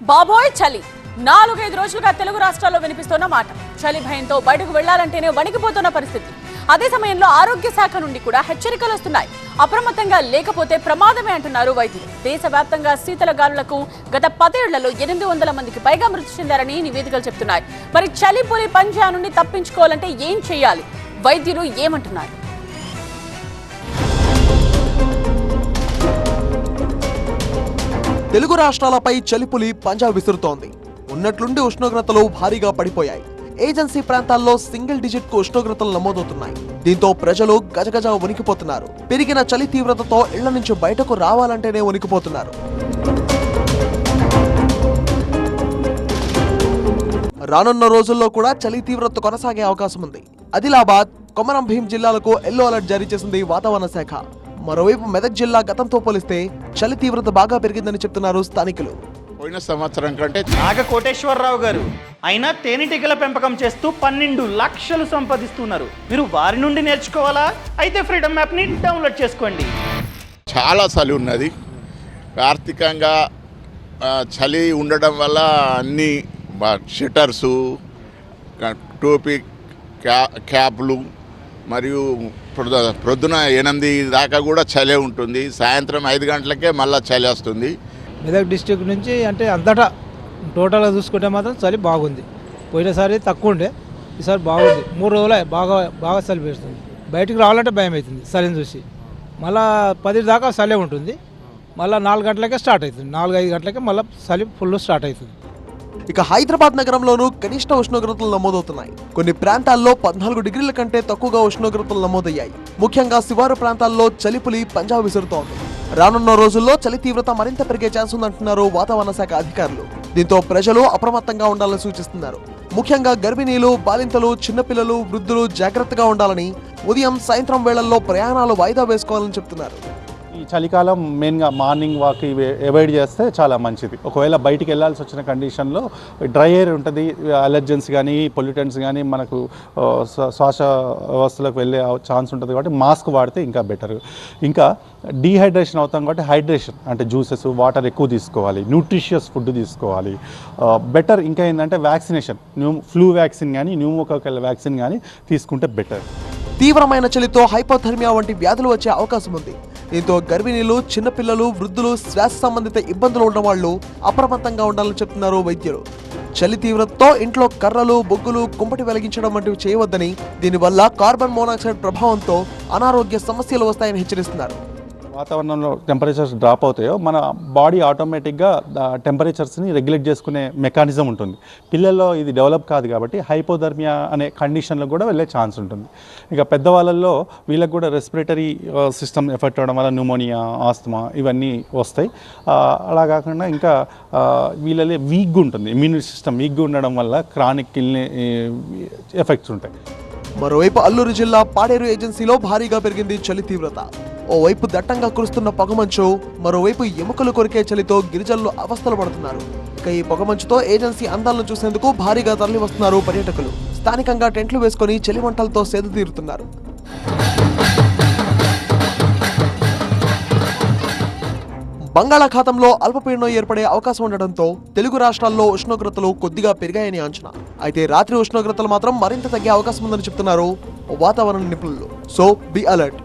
బాబోయ్ చలి 4-5 రోజులుగా తెలుగు రాష్ట్రాల్లో వినిపిస్తున్న మాట. చలి భయంతో బయటకు వెళ్లాలంటేనే వణికిపోతున్న పరిస్థితి. అదే సమయంలో ఆరోగ్య శాఖ నుండి కూడా హెచ్చరికలు వస్తున్నాయి. అప్రమత్తంగా లేకపోతే ప్రమాదమే అంటున్నారు వైద్యులు. దేశవ్యాప్తంగా శీతల గాలులకు గత 10 ఏళ్లలో 800 మందికి పైగా మృతి చెందారని నివేదికలు చెప్తున్నాయి. మరి చలి పులి పంజా నుండి తప్పించుకోవాలంటే ఏం చేయాలి? వైద్యులు ఏమంటున్నారు? తెలుగు రాష్ట్రాలపై చలిపులి పంజా విసురుతోంది. ఉన్నట్లుండి ఉష్ణోగ్రతలు భారీగా పడిపోయాయి. ఏజెన్సీ ప్రాంతాల్లో సింగిల్ డిజిట్ కు ఉష్ణోగ్రతలు నమోదవుతున్నాయి. దీంతో ప్రజలు గజగజ వణికిపోతున్నారు. పెరిగిన చలి తీవ్రతతో ఇళ్ల నుంచి బయటకు రావాలంటేనే వణికిపోతున్నారు. రానున్న రోజుల్లో కూడా చలి తీవ్రత కొనసాగే అవకాశం ఉంది. ఆదిలాబాద్, కొమరం భీం జిల్లాలకు ఎల్లో అలర్ట్ జారీ చేసింది వాతావరణ శాఖ. మరోవైపు మెదక్ జిల్లా గతంతో పోలిస్తే చలి తీవ్రత బాగా పెరిగిందని చెప్తున్నారు స్థానికులు. పోయిన సంవత్సరం కంటే నాగ కోటేశ్వరరావు గారు అయినా తేనెటీగల పెంపకం చేస్తూ 12 లక్షలు సంపాదిస్తున్నారు. మీరు వారి నుండి నేర్చుకోవాలా? అయితే ఫ్రీడమ్ యాప్ని డౌన్లోడ్ చేసుకోండి. చాలా చలి ఉన్నది. ఆర్థికంగా చలి ఉండడం వల్ల అన్ని షట్టర్సు, టోపీ, క్యాప్లు మరియు ప్రొద్దున 8 దాకా కూడా చలి ఉంటుంది. సాయంత్రం 5 గంటలకే మళ్ళీ చలి వస్తుంది. మెదక్ డిస్టిక్ నుంచి అంటే అంతటా టోటల్గా చూసుకుంటే మాత్రం చలి బాగుంది. పోయినసారి తక్కువ ఉండే, ఈసారి బాగుంది. 3 రోజులే బాగా చలి పెడుతుంది. బయటికి రావాలంటే భయం అవుతుంది చలిని చూసి. మళ్ళీ 10 దాకా చలి ఉంటుంది. మళ్ళీ 4 గంటలకే స్టార్ట్ అవుతుంది. 4-5 గంటలకే మళ్ళీ చలి ఫుల్ స్టార్ట్ అవుతుంది. ఇక హైదరాబాద్ నగరంలోనూ కనిష్ట ఉష్ణోగ్రతలు నమోదవుతున్నాయి. కొన్ని ప్రాంతాల్లో 14 డిగ్రీల కంటే తక్కువగా ఉష్ణోగ్రతలు నమోదయ్యాయి. ముఖ్యంగా శివారు ప్రాంతాల్లో చలిపులి పంజా విసురుతోంది. రానున్న రోజుల్లో చలి తీవ్రత మరింత పెరిగే ఛాన్స్ ఉందంటున్నారు వాతావరణ శాఖ అధికారులు. దీంతో ప్రజలు అప్రమత్తంగా ఉండాలని సూచిస్తున్నారు. ముఖ్యంగా గర్భిణీలు, బాలింతలు, చిన్నపిల్లలు, వృద్ధులు జాగ్రత్తగా ఉండాలని, ఉదయం సాయంత్రం వేళల్లో ప్రయాణాలు వాయిదా వేసుకోవాలని చెప్తున్నారు. ఈ చలికాలం మెయిన్గా మార్నింగ్ వాక్ ఇవి అవాయిడ్ చేస్తే చాలా మంచిది. ఒకవేళ బయటికి వెళ్ళాల్సి వచ్చిన కండిషన్లో డ్రై ఎయిర్ ఉంటుంది, అలర్జెన్స్ కానీ పొల్యూటెంట్స్ కానీ మనకు శ్వాస వ్యవస్థలకు వెళ్ళే ఛాన్స్ ఉంటుంది. కాబట్టి మాస్క్ వాడితే ఇంకా బెటర్. ఇంకా డీహైడ్రేషన్ అవుతాం కాబట్టి హైడ్రేషన్ అంటే జ్యూసెస్, వాటర్ ఎక్కువ తీసుకోవాలి, న్యూట్రిషియస్ ఫుడ్ తీసుకోవాలి. బెటర్ ఇంకా ఏంటంటే వ్యాక్సినేషన్, ఫ్లూ వ్యాక్సిన్ కానీ న్యూమోకాకల్ వ్యాక్సిన్ కానీ తీసుకుంటే బెటర్. తీవ్రమైన చలితో హైపోథర్మియా వంటి వ్యాధులు వచ్చే అవకాశం ఉంది. దీంతో గర్భిణీలు, చిన్నపిల్లలు, వృద్ధులు, శ్వాస సంబంధిత ఇబ్బందులు ఉన్న వాళ్ళు అప్రమత్తంగా ఉండాలని చెప్తున్నారు వైద్యులు. చలి తీవ్రతతో ఇంట్లో కర్రలు, బొగ్గులు, కుంపటి వెలిగించడం వంటివి చేయవద్దని, దీనివల్ల కార్బన్ మోనాక్సైడ్ ప్రభావంతో అనారోగ్య సమస్యలు వస్తాయని హెచ్చరిస్తున్నారు. వాతావరణంలో టెంపరేచర్స్ డ్రాప్ అవుతాయో మన బాడీ ఆటోమేటిక్గా టెంపరేచర్స్ని రెగ్యులేట్ చేసుకునే మెకానిజం ఉంటుంది. పిల్లల్లో ఇది డెవలప్ కాదు కాబట్టి హైపోథర్మియా అనే కండిషన్లో కూడా వెళ్ళే ఛాన్స్ ఉంటుంది. ఇక పెద్దవాళ్ళల్లో వీళ్ళకి కూడా రెస్పిరేటరీ సిస్టమ్ ఎఫెక్ట్ అవ్వడం వల్ల న్యూమోనియా, ఆస్తమా ఇవన్నీ వస్తాయి. అలా కాకుండా ఇంకా వీళ్ళలో వీక్గా ఉంటుంది, ఇమ్యూనిటీ సిస్టమ్ వీక్గా ఉండడం వల్ల క్రానిక్ ఎఫెక్ట్స్ ఉంటాయి. మరోవైపు అల్లూరు జిల్లా పాడేరు ఏజెన్సీలో భారీగా పెరిగింది చలి తీవ్రత. ఓవైపు దట్టంగా కురుస్తున్న పొగమంచు, మరోవైపు ఎముకలు కొరికే చలితో గిరిజనులు అవస్థలు పడుతున్నారు. ఇక ఈ పొగమంచుతో ఏజెన్సీ అందాలను చూసేందుకు భారీగా తరలి వస్తున్నారు పర్యాటకులు. స్థానికంగా టెంట్లు వేసుకుని చలి మంటలతో సేద తీరుతున్నారు. బంగాళాఖాతంలో అల్పపీడనం ఏర్పడే అవకాశం ఉండడంతో తెలుగు రాష్ట్రాల్లో ఉష్ణోగ్రతలు కొద్దిగా పెరిగాయని అంచనా. అయితే రాత్రి ఉష్ణోగ్రతలు మాత్రం మరింత తగ్గే అవకాశం ఉందని చెప్తున్నారు వాతావరణ నిపుణులు. So be alert.